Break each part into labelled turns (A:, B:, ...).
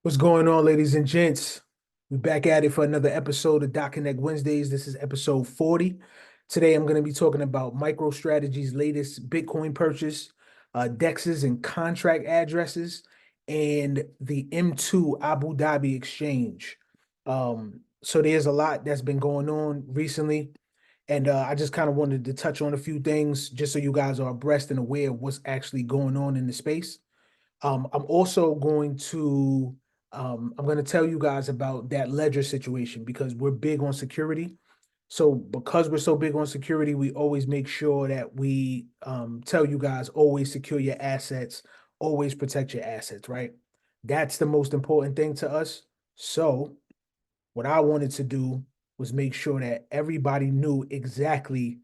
A: What's going on, ladies and gents? We're back at it for another episode of Dot Connect Wednesdays. This is episode 40. Today, I'm going to be talking about Microstrategy's latest Bitcoin purchase, DEXs and contract addresses, and the M2 Abu Dhabi exchange. So there's a lot that's been going on recently, and I just kind of wanted to touch on a few things just so you guys are abreast and aware of what's actually going on in the space. I'm also going to I'm going to tell you guys about that ledger situation because we're big on security. So because we're so big on security, we always make sure that we tell you guys always secure your assets, always protect your assets, right? That's the most important thing to us. So what I wanted to do was make sure that everybody knew exactly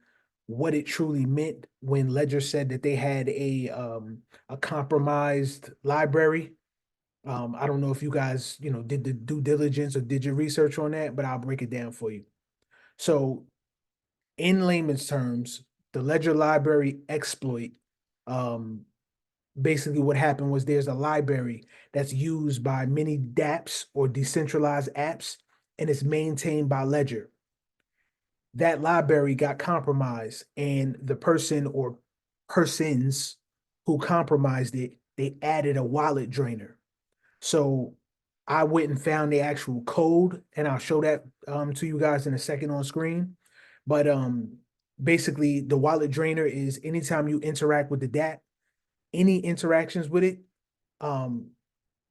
A: what it truly meant when Ledger said that they had a compromised library. I don't know if you guys, did the due diligence or did your research on that, but I'll break it down for you. So, in layman's terms, the Ledger library exploit, um, basically what happened was there's a library that's used by many dApps or decentralized apps, and it's maintained by Ledger. That library got compromised, and the person or persons who compromised it, they added a wallet drainer. So I went and found the actual code, and I'll show that to you guys in a second on screen. But basically, the wallet drainer is anytime you interact with the dApp, any interactions with it, um,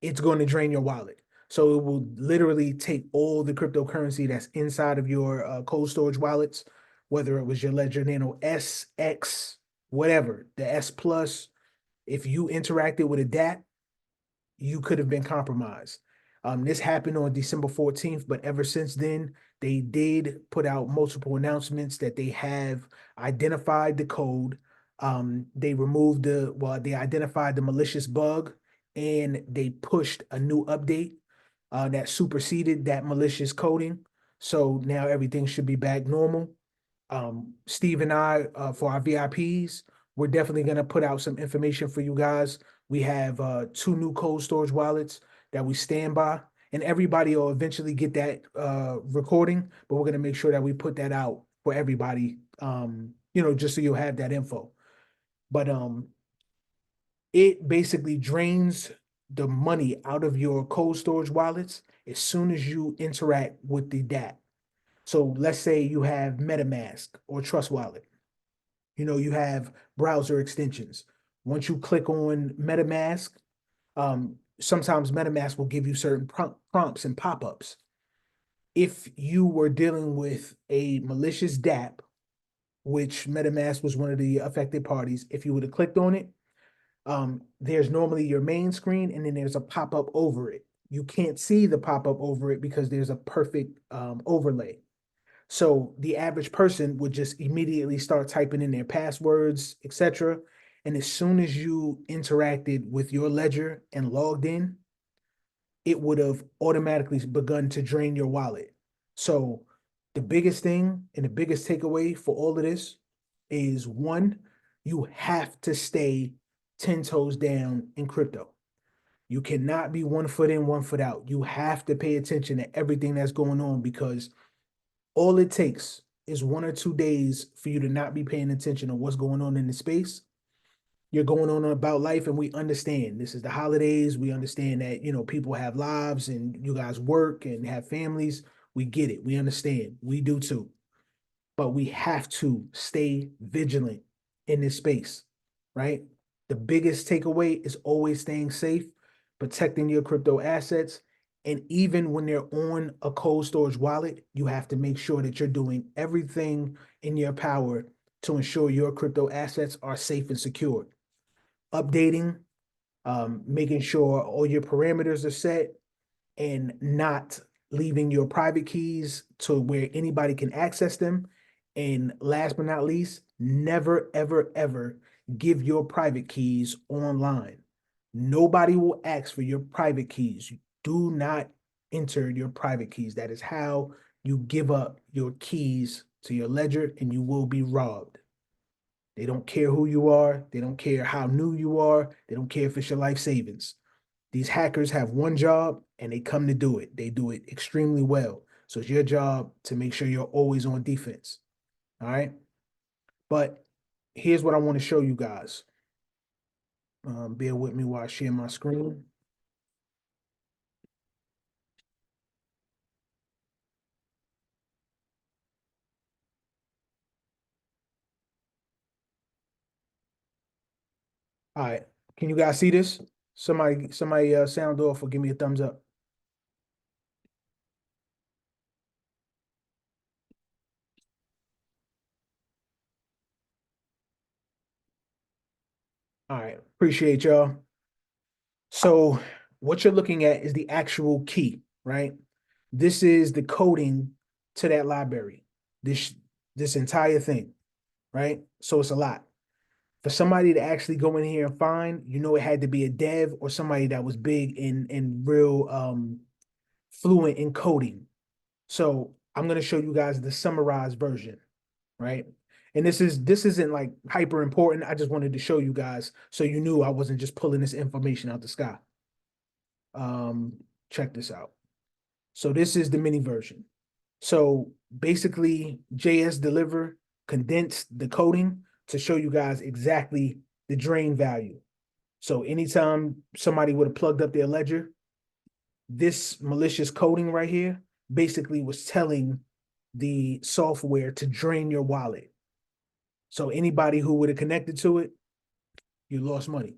A: it's going to drain your wallet. So it will literally take all the cryptocurrency that's inside of your cold storage wallets, whether it was your Ledger Nano S, X, whatever, the S Plus. If you interacted with a dApp, you could have been compromised. This happened on December 14th, but ever since then, they did put out multiple announcements that they have identified the code. They identified the malicious bug and they pushed a new update that superseded that malicious coding. So now everything should be back normal. Steve and I, for our VIPs, we're definitely going to put out some information for you guys. We have two new cold storage wallets that we stand by, and everybody will eventually get that recording, but we're going to make sure that we put that out for everybody, just so you'll have that info. But it basically drains the money out of your cold storage wallets as soon as you interact with the dApp. So let's say you have MetaMask or Trust Wallet. You have browser extensions. Once you click on MetaMask, sometimes MetaMask will give you certain prompts and pop-ups. If you were dealing with a malicious dApp, which MetaMask was one of the affected parties, if you would have clicked on it, there's normally your main screen and then there's a pop-up over it. You can't see the pop-up over it because there's a perfect overlay. So the average person would just immediately start typing in their passwords, etc. And as soon as you interacted with your ledger and logged in, it would have automatically begun to drain your wallet. So the biggest thing and the biggest takeaway for all of this is one, you have to stay 10 toes down in crypto. You cannot be 1 foot in, 1 foot out. You have to pay attention to everything that's going on because all it takes is 1 or 2 days for you to not be paying attention to what's going on in the space. You're going on about life, and we understand this is the holidays. We understand that people have lives and you guys work and have families. We get it. We understand. We do too. But we have to stay vigilant in this space, right? The biggest takeaway is always staying safe, protecting your crypto assets. And even when they're on a cold storage wallet, you have to make sure that you're doing everything in your power to ensure your crypto assets are safe and secure. Updating, making sure all your parameters are set, and not leaving your private keys to where anybody can access them. And last but not least, never, ever, ever give your private keys online. Nobody will ask for your private keys. Do not enter your private keys. That is how you give up your keys to your ledger and you will be robbed. They don't care who you are. They don't care how new you are. They don't care if it's your life savings. These hackers have one job and they come to do it. They do it extremely well. So it's your job to make sure you're always on defense. All right. But here's what I want to show you guys. Bear with me while I share my screen. All right. Can you guys see this? Somebody sound off or give me a thumbs up. All right. Appreciate y'all. So what you're looking at is the actual key, right? This is the coding to that library. This entire thing, right? So it's a lot. For somebody to actually go in here and find, it had to be a dev or somebody that was big in real fluent in coding. So I'm gonna show you guys the summarized version, right? And this isn't like hyper important. I just wanted to show you guys so you knew I wasn't just pulling this information out the sky. Check this out. So this is the mini version. So basically, JS Deliver condensed the coding to show you guys exactly the drain value. So anytime somebody would have plugged up their ledger, this malicious coding right here basically was telling the software to drain your wallet. So anybody who would have connected to it, you lost money.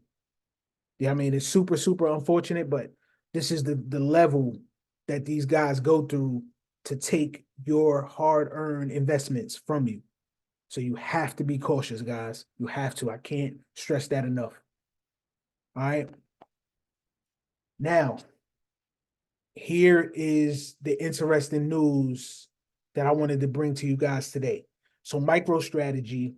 A: Yeah, I mean, it's super, super unfortunate, but this is the level that these guys go through to take your hard-earned investments from you. So you have to be cautious, guys. You have to. I can't stress that enough. All right. Now, here is the interesting news that I wanted to bring to you guys today. So Microstrategy,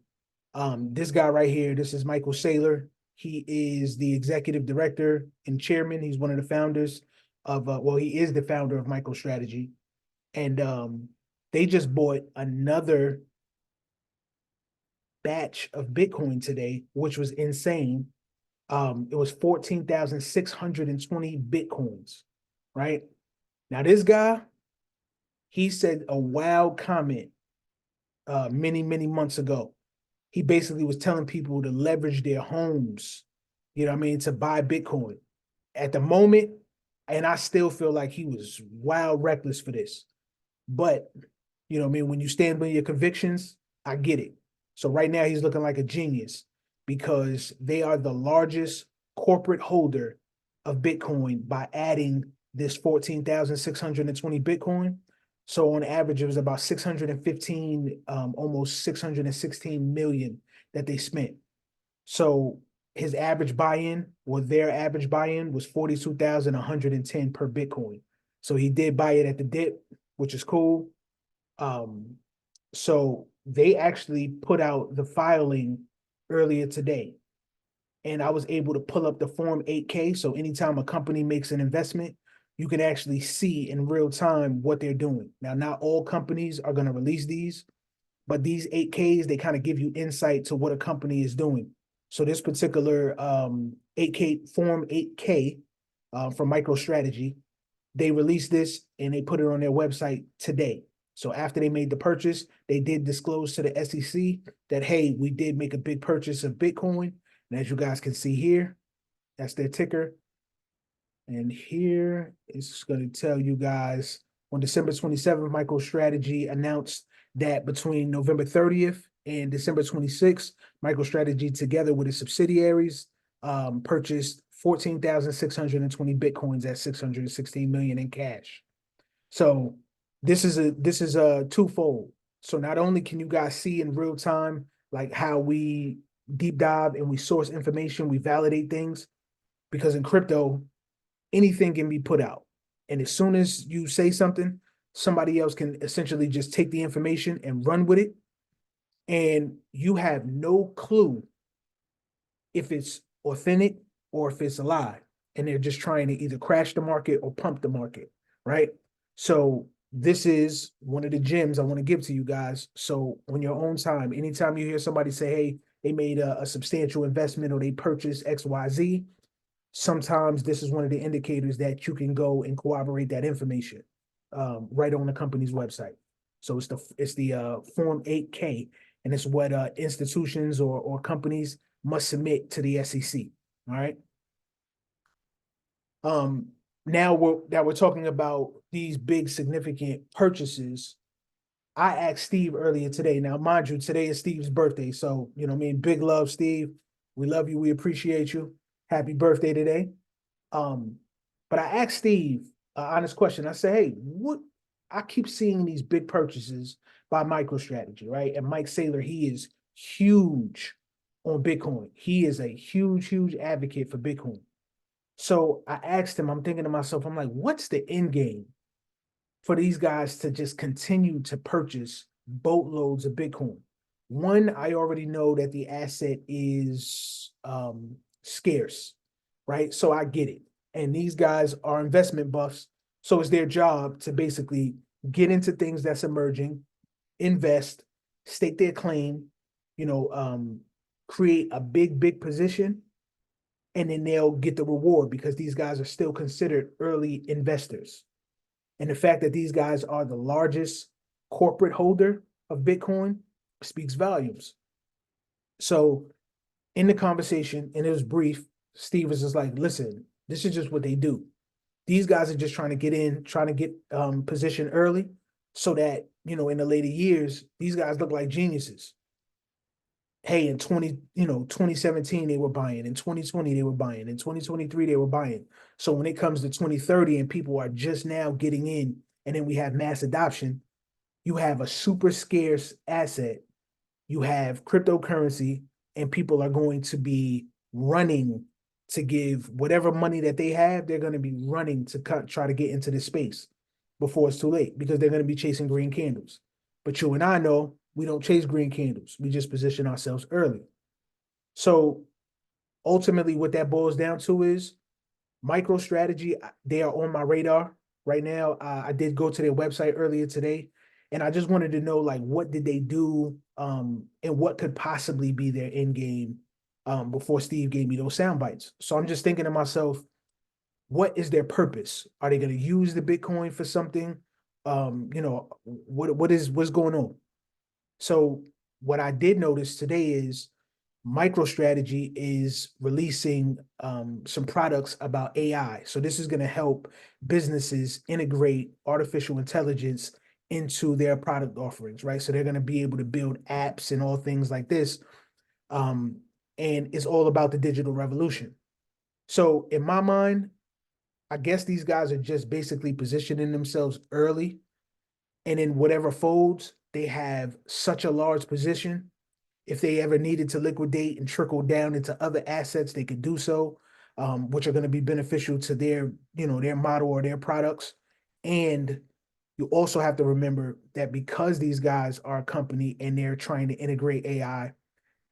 A: this guy right here, this is Michael Saylor. He is the executive director and chairman. He's one of the founders of, he is the founder of Microstrategy. And they just bought another batch of Bitcoin today, which was insane. It was 14,620 Bitcoins, right? Now, this guy, he said a wild comment many, many months ago. He basically was telling people to leverage their homes, to buy Bitcoin. At the moment, and I still feel like he was wild reckless for this. But, when you stand by your convictions, I get it. So right now he's looking like a genius because they are the largest corporate holder of Bitcoin by adding this 14,620 Bitcoin. So on average, it was about 615, almost 616 million that they spent. So his average buy-in, or their average buy-in, was 42,110 per Bitcoin. So he did buy it at the dip, which is cool. So they actually put out the filing earlier today, and I was able to pull up the Form 8K. So anytime a company makes an investment, you can actually see in real time what they're doing. Now, not all companies are going to release these, but these 8Ks, they kind of give you insight to what a company is doing. So this particular 8K Form 8K from MicroStrategy, they released this and they put it on their website today. So after they made the purchase, they did disclose to the SEC that, hey, we did make a big purchase of Bitcoin. And as you guys can see here, that's their ticker. And here it's going to tell you guys on December 27th, MicroStrategy announced that between November 30th and December 26th, MicroStrategy, together with its subsidiaries, purchased 14,620 Bitcoins at 616 million in cash. So this is a twofold. So not only can you guys see in real time, like how we deep dive and we source information, we validate things, because in crypto, anything can be put out. And as soon as you say something, somebody else can essentially just take the information and run with it. And you have no clue if it's authentic or if it's a lie. And they're just trying to either crash the market or pump the market, right? So this is one of the gems I want to give to you guys. So on your own time, anytime you hear somebody say, hey, they made a substantial investment or they purchased XYZ, sometimes this is one of the indicators that you can go and corroborate that information right on the company's website. So it's the Form 8K, and it's what institutions or companies must submit to the SEC. All right. Um, Now we're talking about these big significant purchases. I asked Steve earlier today. Now, mind you, today is Steve's birthday, so you know what I mean. Big love, Steve. We love you. We appreciate you. Happy birthday today. Um, but I asked Steve an honest question. I said, "Hey, what? I keep seeing these big purchases by MicroStrategy, right? And Mike Saylor, he is huge on Bitcoin. He is a huge, huge advocate for Bitcoin. So I asked him. I'm thinking to myself, I'm like, what's the end game for these guys to just continue to purchase boatloads of Bitcoin? One, I already know that the asset is scarce, right? So I get it. And these guys are investment buffs. So it's their job to basically get into things that's emerging, invest, stake their claim, you know, create a big, big position, and then they'll get the reward because these guys are still considered early investors. And the fact that these guys are the largest corporate holder of Bitcoin speaks volumes. So in the conversation, and it was brief, Steve was just like, listen, this is just what they do. These guys are just trying to get in, trying to get position early so that, you know, in the later years, these guys look like geniuses. Hey, in 2017, they were buying. In 2020, they were buying. In 2023, they were buying. So when it comes to 2030 and people are just now getting in, and then we have mass adoption, you have a super scarce asset. You have cryptocurrency, and people are going to be running to give whatever money that they have, they're going to be running to try to get into this space before it's too late because they're going to be chasing green candles. But you and I know we don't chase green candles. We just position ourselves early. So ultimately, what that boils down to is MicroStrategy. They are on my radar right now. I did go to their website earlier today, and I just wanted to know like what did they do, and what could possibly be their end game, before Steve gave me those sound bites. So I'm just thinking to myself, what is their purpose? Are they going to use the Bitcoin for something? What's going on? So what I did notice today is MicroStrategy is releasing some products about AI. So this is going to help businesses integrate artificial intelligence into their product offerings, right? So they're going to be able to build apps and all things like this. Um, and it's all about the digital revolution. So in my mind, I guess these guys are just basically positioning themselves early, and in whatever folds, they have such a large position. If they ever needed to liquidate and trickle down into other assets, they could do so, which are going to be beneficial to their model or their products. And you also have to remember that because these guys are a company and they're trying to integrate AI,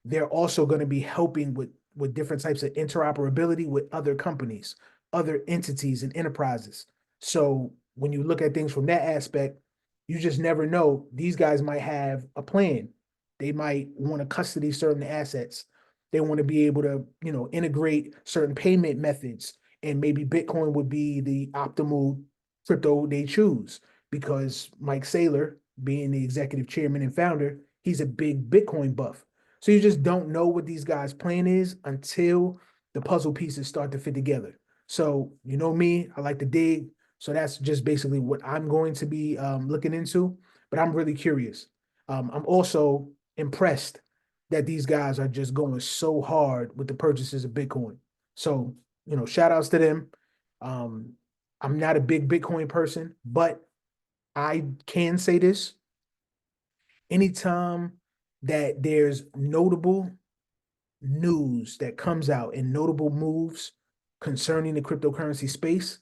A: they're also going to be helping with different types of interoperability with other companies, other entities and enterprises. So when you look at things from that aspect, you just never know. These guys might have a plan. They might want to custody certain assets. They want to be able to, integrate certain payment methods. And maybe Bitcoin would be the optimal crypto they choose because Mike Saylor, being the executive chairman and founder, he's a big Bitcoin buff. So you just don't know what these guys' plan is until the puzzle pieces start to fit together. So you know me, I like to dig. So that's just basically what I'm going to be looking into. But I'm really curious. I'm also impressed that these guys are just going so hard with the purchases of Bitcoin. So, shout outs to them. Um, I'm not a big Bitcoin person, but I can say this. Anytime that there's notable news that comes out and notable moves concerning the cryptocurrency space,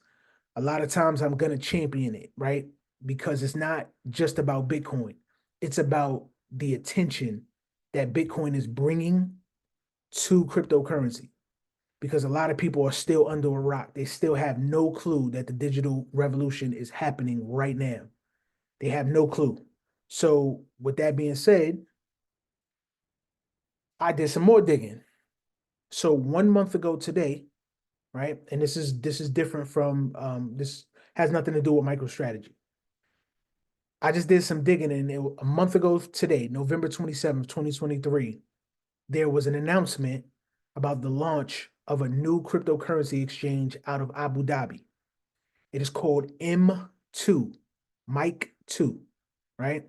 A: a lot of times I'm going to champion it, right? Because it's not just about Bitcoin, it's about the attention that Bitcoin is bringing to cryptocurrency. Because a lot of people are still under a rock. They still have no clue that the digital revolution is happening right now. They have no clue. So, with that being said, I did some more digging. So 1 month ago today, right? And this is different from this has nothing to do with MicroStrategy. I just did some digging, and a month ago today, November 27th, 2023, there was an announcement about the launch of a new cryptocurrency exchange out of Abu Dhabi. It is called M2, Mike 2, right?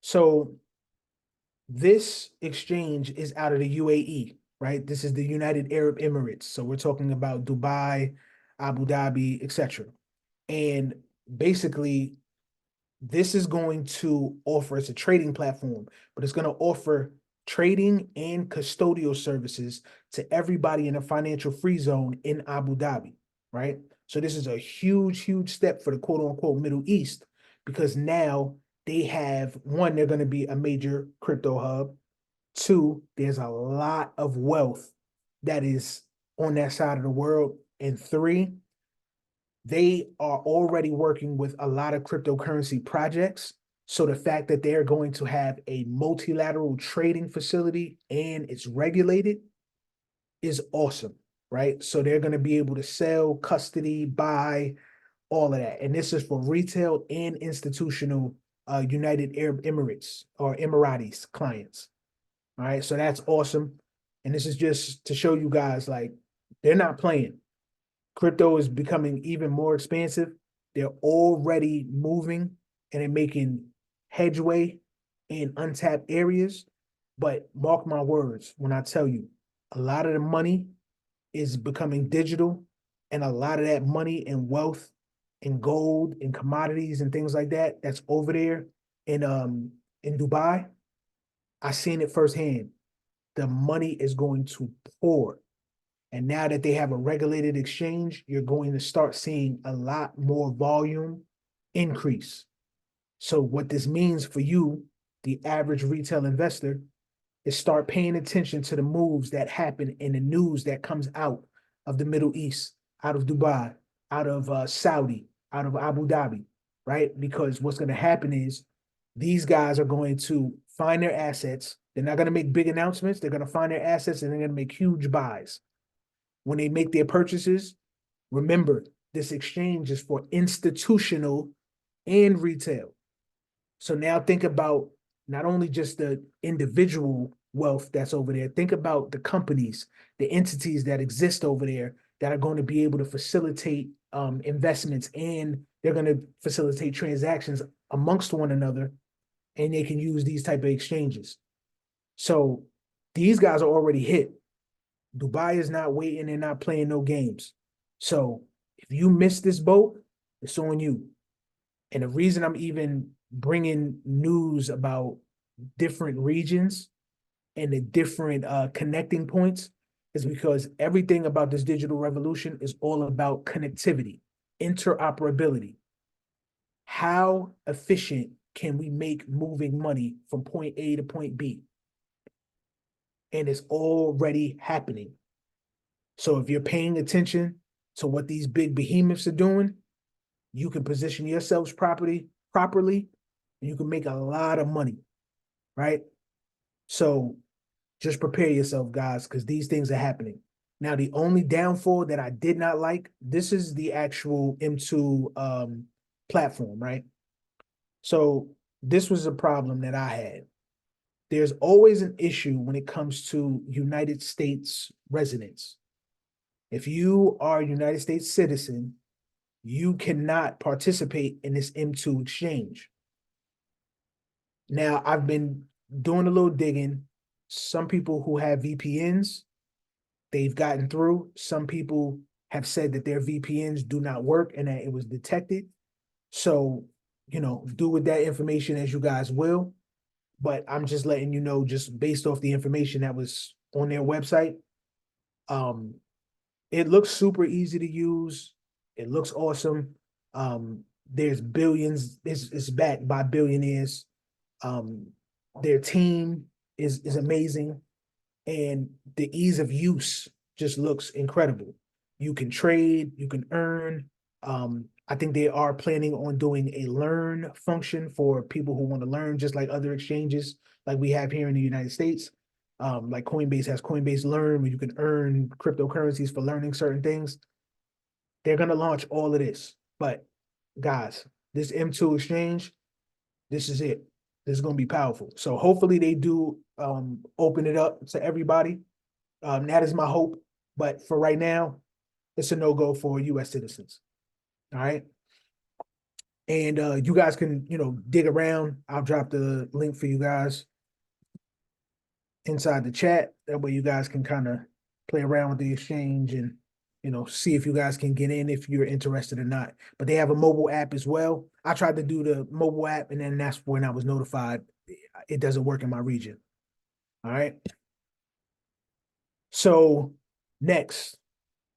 A: So this exchange is out of the UAE, right? This is the United Arab Emirates. So we're talking about Dubai, Abu Dhabi, etc. And basically, this is going to offer, it's a trading platform, but it's going to offer trading and custodial services to everybody in a financial free zone in Abu Dhabi, right? So this is a huge, huge step for the quote unquote Middle East, because now they have one, they're going to be a major crypto hub. Two, there's a lot of wealth that is on that side of the world. And three, they are already working with a lot of cryptocurrency projects. So the fact that they're going to have a multilateral trading facility and it's regulated is awesome, right? So they're going to be able to sell, custody, buy, all of that. And this is for retail and institutional United Arab Emirates or Emiratis clients. All right. So that's awesome. And this is just to show you guys like they're not playing. Crypto is becoming even more expansive. They're already moving and they're making headway in untapped areas. But mark my words when I tell you, a lot of the money is becoming digital, and a lot of that money and wealth and gold and commodities and things like that that's over there in Dubai. I seen it firsthand. The money is going to pour. And now that they have a regulated exchange, you're going to start seeing a lot more volume increase. So what this means for you, the average retail investor, is start paying attention to the moves that happen in the news that comes out of the Middle East, out of Dubai, out of Saudi, out of Abu Dhabi, right? Because what's going to happen is these guys are going to find their assets. They're not going to make big announcements. They're going to find their assets and they're going to make huge buys. When they make their purchases, remember, this exchange is for institutional and retail. So now think about not only just the individual wealth that's over there, think about the companies, the entities that exist over there that are going to be able to facilitate investments, and they're going to facilitate transactions amongst one another, and they can use these type of exchanges. So these guys are already hit. Dubai is not waiting, they're not playing no games. So if you miss this boat, it's on you. And the reason I'm even bringing news about different regions and the different connecting points is because everything about this digital revolution is all about connectivity, interoperability. How efficient can we make moving money from point A to point B? And it's already happening. So if you're paying attention to what these big behemoths are doing, you can position yourselves properly, and you can make a lot of money, right? So just prepare yourself, guys, because these things are happening. Now, the only downfall that I did not like, this is the actual M2 platform, right? So this was a problem that I had. There's always an issue when it comes to United States residents. If you are a United States citizen, you cannot participate in this M2 exchange. Now, I've been doing a little digging. Some people who have VPNs, they've gotten through. Some people have said that their VPNs do not work and that it was detected. So, do with that information as you guys will. But I'm just letting you know, just based off the information that was on their website. It looks super easy to use. It looks awesome. There's billions. It's backed by billionaires. Their team is amazing, and the ease of use just looks incredible. You can trade, you can earn. I think they are planning on doing a learn function for people who want to learn, just like other exchanges like we have here in the United States. Like Coinbase has Coinbase Learn, where you can earn cryptocurrencies for learning certain things. They're going to launch all of this. But guys, this M2 exchange, this is it. This is going to be powerful. So hopefully they do open it up to everybody. That is my hope. But for right now, it's a no-go for US citizens. All right. And you guys can, dig around. I'll drop the link for you guys inside the chat. That way you guys can kind of play around with the exchange and, see if you guys can get in if you're interested or not. But they have a mobile app as well. I tried to do the mobile app, and then that's when I was notified it doesn't work in my region. All right. So next,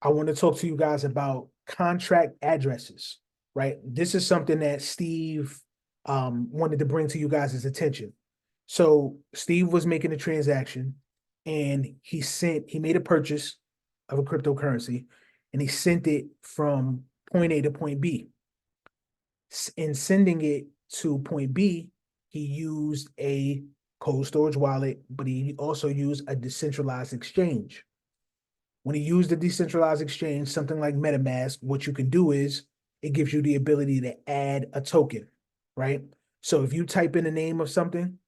A: I want to talk to you guys about contract addresses, right? This is something that Steve wanted to bring to you guys' attention. So Steve was making a transaction, and he made a purchase of a cryptocurrency, and he sent it from point A to point B. In sending it to point B, he used a cold storage wallet, but he also used a decentralized exchange. When you use the decentralized exchange, something like MetaMask, what you can do is it gives you the ability to add a token, right? So if you type in the name of something,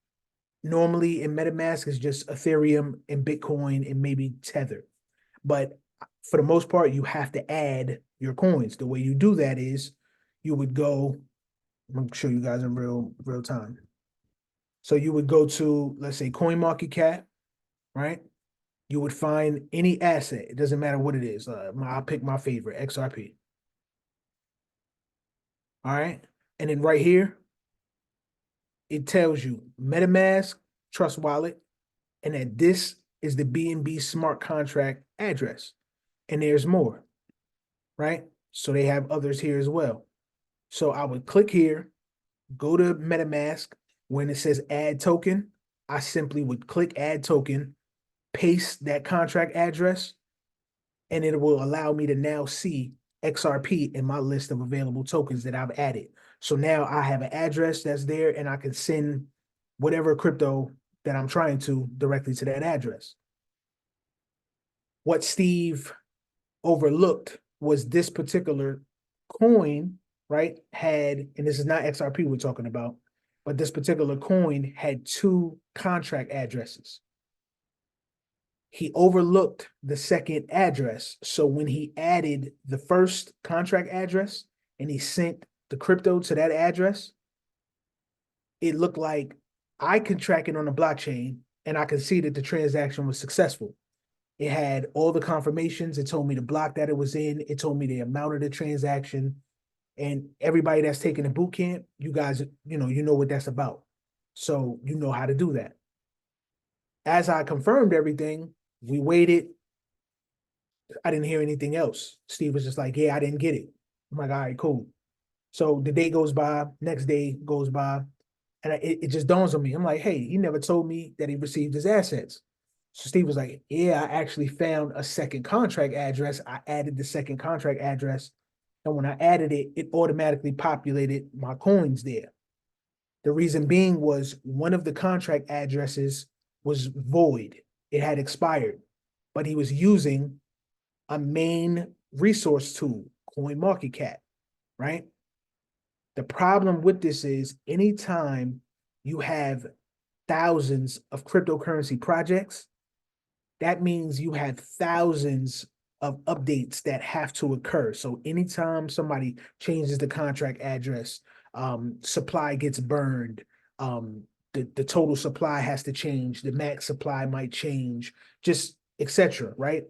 A: normally in MetaMask it's just Ethereum and Bitcoin and maybe Tether. But for the most part, you have to add your coins. The way you do that is you would go, I'm going to show you guys in real time. So you would go to, let's say, CoinMarketCap, right? You would find any asset. It doesn't matter what it is. I'll pick my favorite, XRP. All right. And then right here, it tells you MetaMask, Trust Wallet, and that this is the BNB smart contract address. And there's more, right? So they have others here as well. So I would click here, go to MetaMask. When it says add token, I simply would click add token, paste that contract address, and it will allow me to now see XRP in my list of available tokens that I've added. So now I have an address that's there, and I can send whatever crypto that I'm trying to directly to that address. What Steve overlooked was this particular coin, right, and this is not XRP we're talking about, but this particular coin had 2 contract addresses. He overlooked the second address. So when he added the first contract address and he sent the crypto to that address, it looked like I can track it on the blockchain and I can see that the transaction was successful. It had all the confirmations. It told me the block that it was in. It told me the amount of the transaction. And everybody that's taking the boot camp, you guys, you know what that's about. So you know how to do that. As I confirmed everything, we waited. I didn't hear anything else. Steve was just like, yeah, I didn't get it. I'm like, all right, cool. So the day goes by, next day goes by, and it just dawns on me. I'm like, hey, he never told me that he received his assets. So Steve was like, yeah, I actually found a second contract address. I added the second contract address. And when I added it, it automatically populated my coins there. The reason being was one of the contract addresses was void. It had expired, but he was using a main resource tool, CoinMarketCap, right? The problem with this is anytime you have thousands of cryptocurrency projects, that means you have thousands of updates that have to occur. So anytime somebody changes the contract address, supply gets burned, the total supply has to change, the max supply might change, just etc. Right?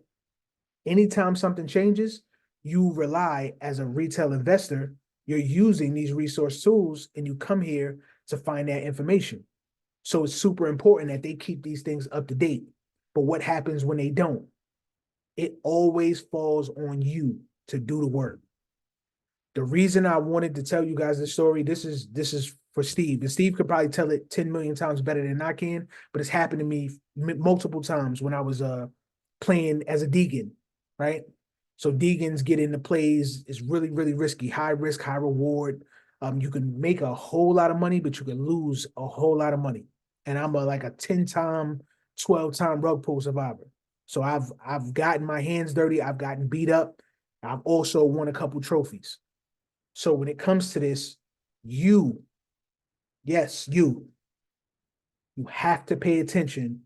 A: Anytime something changes, you rely as a retail investor, you're using these resource tools and you come here to find that information. So it's super important that they keep these things up to date. But what happens when they don't? It always falls on you to do the work. The reason I wanted to tell you guys this story, this is for Steve. And Steve could probably tell it 10 million times better than I can, but it's happened to me multiple times when I was playing as a Deegan, right? So Deegans get into plays, it's really, really risky, high risk, high reward. You can make a whole lot of money, but you can lose a whole lot of money. And I'm like a 10-time 12-time rug pull survivor. So I've gotten my hands dirty. I've gotten beat up. I've also won a couple trophies. So when it comes to this, you, yes, you have to pay attention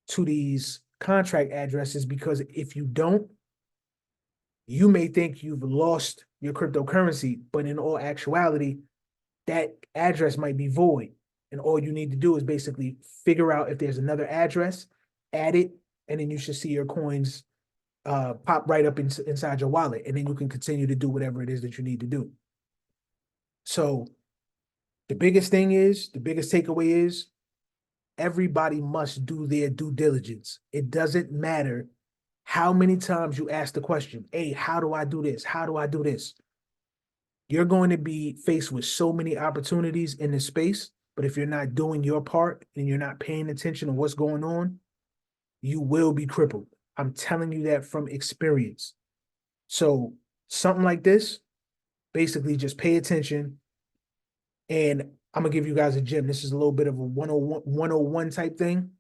A: to these contract addresses, because if you don't, you may think you've lost your cryptocurrency, but in all actuality, that address might be void. And all you need to do is basically figure out if there's another address, add it, and then you should see your coins pop right up inside your wallet. And then you can continue to do whatever it is that you need to do. So the biggest takeaway is everybody must do their due diligence. It doesn't matter how many times you ask the question, hey, how do I do this? How do I do this? You're going to be faced with so many opportunities in this space, but if you're not doing your part and you're not paying attention to what's going on, you will be crippled. I'm telling you that from experience. So something like this, basically just pay attention. And I'm going to give you guys a gem. This is a little bit of a 101 type thing,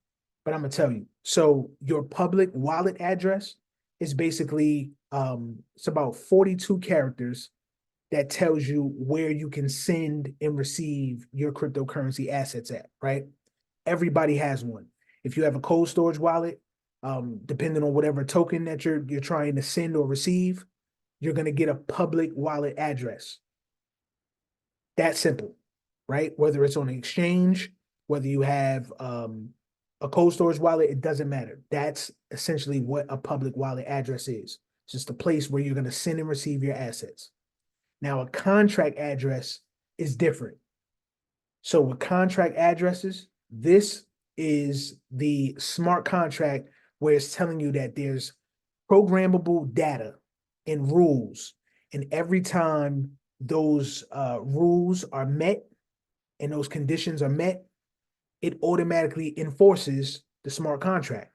A: but I'm going to tell you. So your public wallet address is basically, it's about 42 characters that tells you where you can send and receive your cryptocurrency assets at, right? Everybody has one. If you have a cold storage wallet, depending on whatever token that you're trying to send or receive, you're going to get a public wallet address. That simple, right? Whether it's on an exchange, whether you have a cold storage wallet, it doesn't matter. That's essentially what a public wallet address is. It's just a place where you're going to send and receive your assets. Now, a contract address is different. So with contract addresses, this is the smart contract where it's telling you that there's programmable data and rules. And every time those rules are met and those conditions are met, it automatically enforces the smart contract.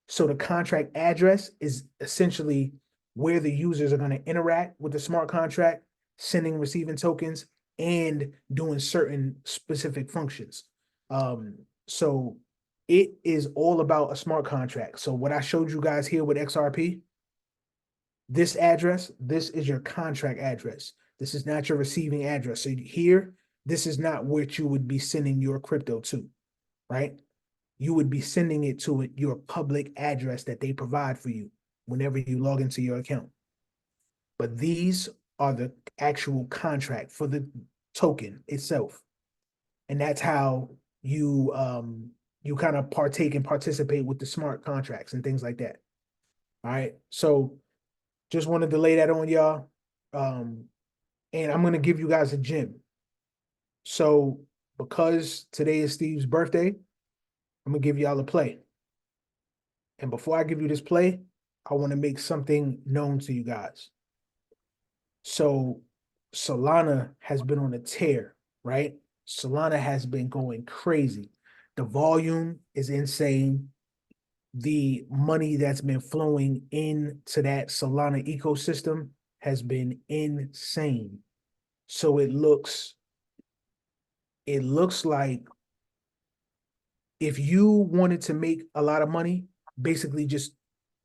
A: So the contract address is essentially where the users are going to interact with the smart contract, sending, receiving tokens, and doing certain specific functions. So it is all about a smart contract. So what I showed you guys here with XRP, this address, this is your contract address. This is not your receiving address. So here, this is not what you would be sending your crypto to, right? You would be sending it to your public address that they provide for you whenever you log into your account. But these are the actual contract for the token itself. And that's how you you kind of partake and participate with the smart contracts and things like that. All right. So just wanted to lay that on y'all. And I'm going to give you guys a gem. So because today is Steve's birthday, I'm going to give y'all a play. And before I give you this play, I want to make something known to you guys. So Solana has been on a tear, right? Solana has been going crazy. The volume is insane. The money that's been flowing into that Solana ecosystem has been insane. So it looks like if you wanted to make a lot of money, basically just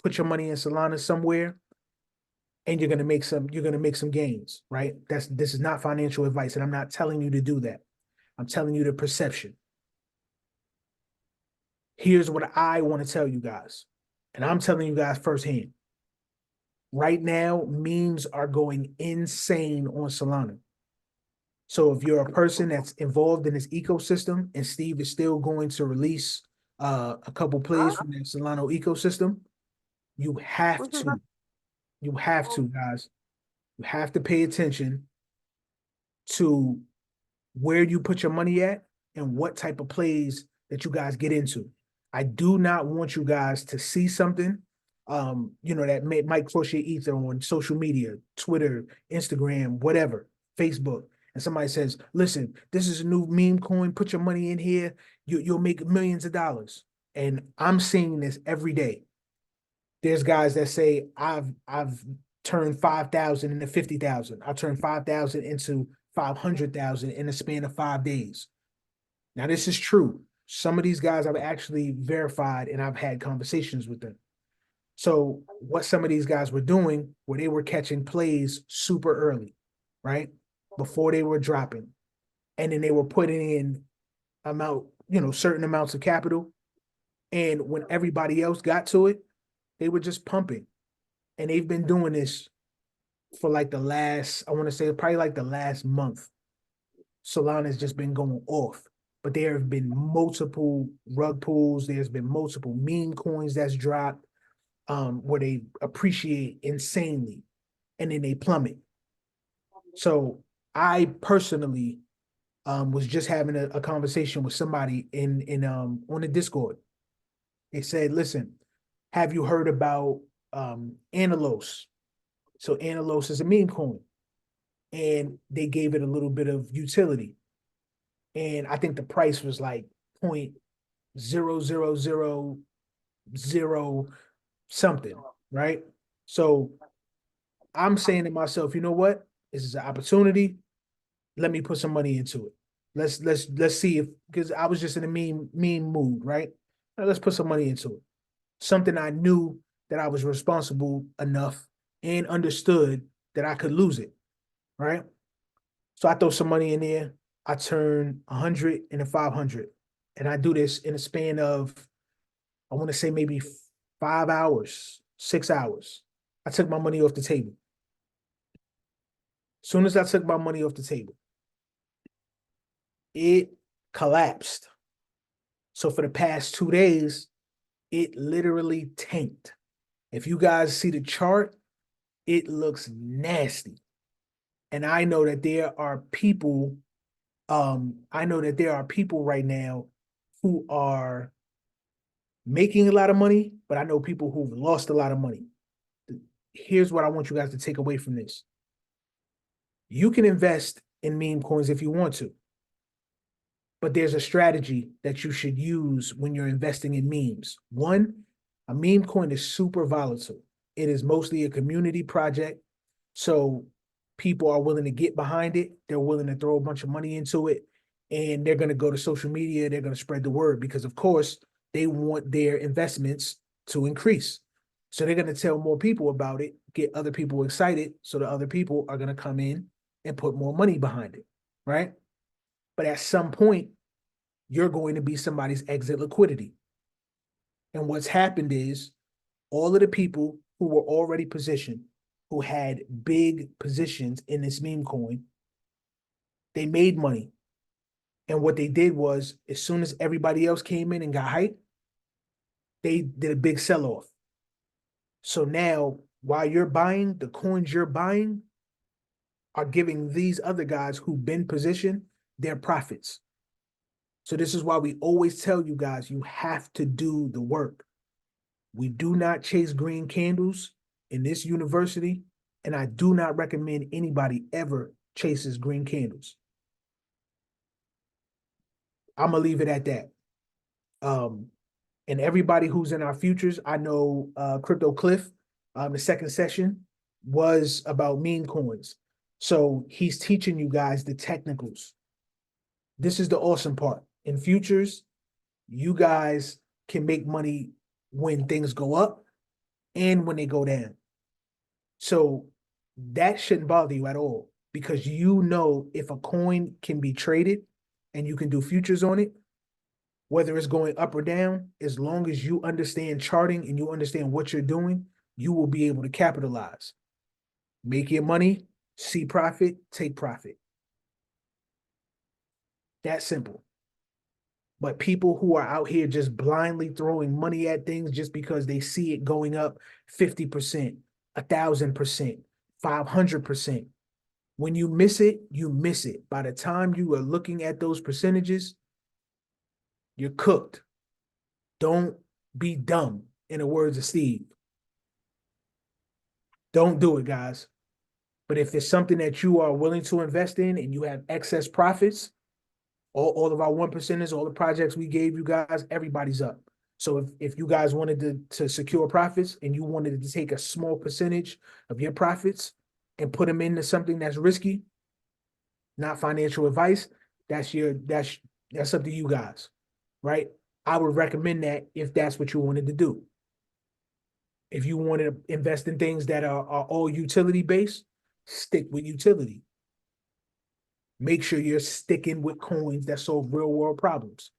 A: put your money in Solana somewhere and you're gonna make some gains, right? This is not financial advice, and I'm not telling you to do that. I'm telling you the perception. Here's what I want to tell you guys, and I'm telling you guys firsthand. Right now, memes are going insane on Solana. So if you're a person that's involved in this ecosystem, and Steve is still going to release a couple plays from the Solana ecosystem, you have to, guys, you have to pay attention to where you put your money at and what type of plays that you guys get into. I do not want you guys to see something, that might cross your ether on social media, Twitter, Instagram, whatever, Facebook, and somebody says, listen, this is a new meme coin, put your money in here, you'll make millions of dollars. And I'm seeing this every day. There's guys that say, I've turned 5,000 into 50,000. I turned 5,000 into 500,000 in a span of 5 days. Now, this is true. Some of these guys I've actually verified and I've had conversations with them. So what some of these guys were doing, where they were catching plays super early, right? Before they were dropping. And then they were putting in certain amounts of capital. And when everybody else got to it, they were just pumping. And they've been doing this for like the last, I want to say probably like the last month. Solana's just been going off. But there have been multiple rug pulls. There's been multiple meme coins that's dropped where they appreciate insanely and then they plummet. So I personally was just having a conversation with somebody in on the Discord. They said, listen, have you heard about Analos? So Analos is a meme coin. And they gave it a little bit of utility. And I think the price was like 0.0000 something, right? So I'm saying to myself, you know what? This is an opportunity. Let me put some money into it. Let's see if, because I was just in a meme mood, right? Let's put some money into it. Something I knew that I was responsible enough and understood that I could lose it, right? So I throw some money in there. I turn 100 into 500. And I do this in a span of, I want to say maybe 5 hours, 6 hours. I took my money off the table. As soon as I took my money off the table, it collapsed. So for the past 2 days, it literally tanked. If you guys see the chart, it looks nasty. And I know that there are people, right now who are making a lot of money, but I know people who've lost a lot of money. Here's what I want you guys to take away from this. You can invest in meme coins if you want to, but there's a strategy that you should use when you're investing in memes. One, a meme coin is super volatile. It is mostly a community project. So people are willing to get behind it. They're willing to throw a bunch of money into it. And they're going to go to social media. They're going to spread the word because, of course, they want their investments to increase. So they're going to tell more people about it, get other people excited. So the other people are going to come in and put more money behind it, right? But at some point, you're going to be somebody's exit liquidity. And what's happened is all of the people who were already positioned, who had big positions in this meme coin, they made money. And what they did was, as soon as everybody else came in and got hyped, they did a big sell-off. So now, while you're buying, the coins you're buying are giving these other guys who've been positioned their profits. So this is why we always tell you guys, you have to do the work. We do not chase green candles in this university, and I do not recommend anybody ever chases green candles. I'm gonna leave it at that. And everybody who's in our futures, I know Crypto Cliff, the second session was about meme coins. So he's teaching you guys the technicals. This is the awesome part. In futures, you guys can make money when things go up and when they go down. So that shouldn't bother you at all because you know if a coin can be traded and you can do futures on it, whether it's going up or down, as long as you understand charting and you understand what you're doing, you will be able to capitalize. Make your money, see profit, take profit. That simple. But people who are out here just blindly throwing money at things just because they see it going up 50%, 1,000%, 500%. When you miss it, you miss it. By the time you are looking at those percentages, you're cooked. Don't be dumb, in the words of Steve. Don't do it, guys. But if it's something that you are willing to invest in and you have excess profits, all of our 1%ers, all the projects we gave you guys, everybody's up. So if you guys wanted to secure profits and you wanted to take a small percentage of your profits and put them into something that's risky, not financial advice, that's up to you guys, right? I would recommend that if that's what you wanted to do. If you want to invest in things that are all utility based, stick with utility. Make sure you're sticking with coins that solve real world problems.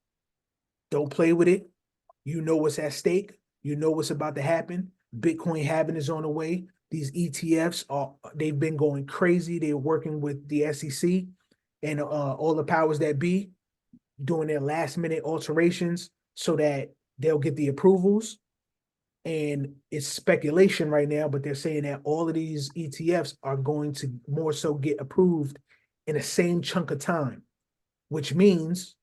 A: Don't play with it. You know what's at stake. You know what's about to happen. Bitcoin halving is on the way. These ETFs they've been going crazy. They're working with the SEC and all the powers that be, doing their last minute alterations so that they'll get the approvals. And it's speculation right now, but they're saying that all of these ETFs are going to more so get approved in the same chunk of time, which means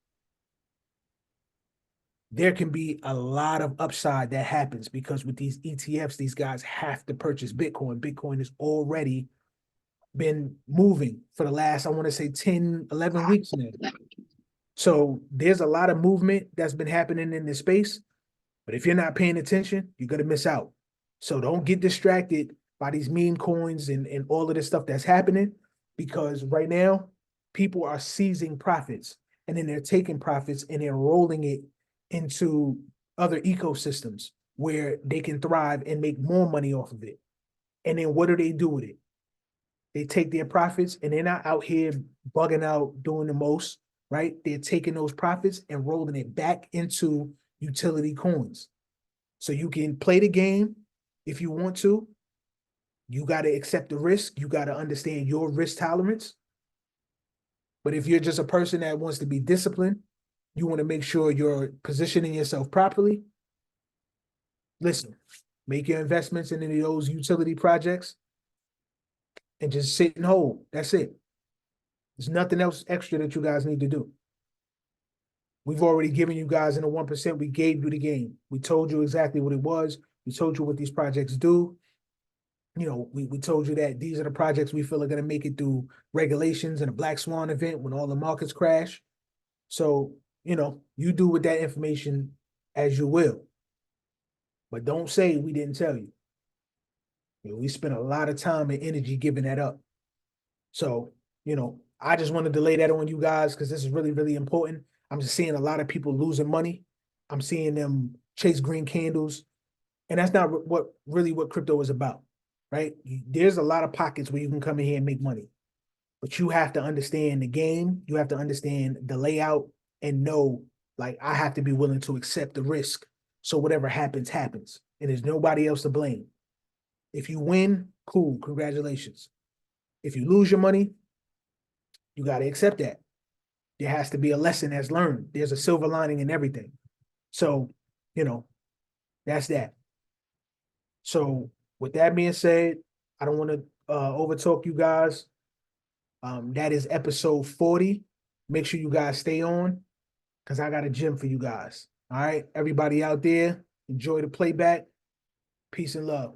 A: there can be a lot of upside that happens, because with these ETFs, these guys have to purchase Bitcoin. Bitcoin has already been moving for the last, I want to say 10, 11 weeks now. So there's a lot of movement that's been happening in this space. But if you're not paying attention, you're going to miss out. So don't get distracted by these meme coins and all of this stuff that's happening, because right now people are seizing profits, and then they're taking profits and they're rolling it into other ecosystems where they can thrive and make more money off of it. And then what do they do with it? They take their profits, and they're not out here bugging out doing the most, right? They're taking those profits and rolling it back into utility coins. So you can play the game if you want to. You got to accept the risk. You got to understand your risk tolerance. But if you're just a person that wants to be disciplined, you want to make sure you're positioning yourself properly. Listen, make your investments in any of those utility projects and just sit and hold. That's it. There's nothing else extra that you guys need to do. We've already given you guys in the 1%, we gave you the game. We told you exactly what it was. We told you what these projects do. You know, we told you that these are the projects we feel are going to make it through regulations and a black swan event when all the markets crash. So, you know, you do with that information as you will. But don't say we didn't tell you. You know, we spent a lot of time and energy giving that up. So, you know, I just wanted to lay that on you guys because this is really, really important. I'm just seeing a lot of people losing money. I'm seeing them chase green candles. And that's not what crypto is about, right? There's a lot of pockets where you can come in here and make money. But you have to understand the game. You have to understand the layout and know, like, I have to be willing to accept the risk. So whatever happens, happens. And there's nobody else to blame. If you win, cool, congratulations. If you lose your money, you got to accept that. There has to be a lesson that's learned. There's a silver lining in everything. So, you know, that's that. So with that being said, I don't want to overtalk you guys. That is episode 40. Make sure you guys stay on because I got a gym for you guys. All right, everybody out there, enjoy the playback. Peace and love.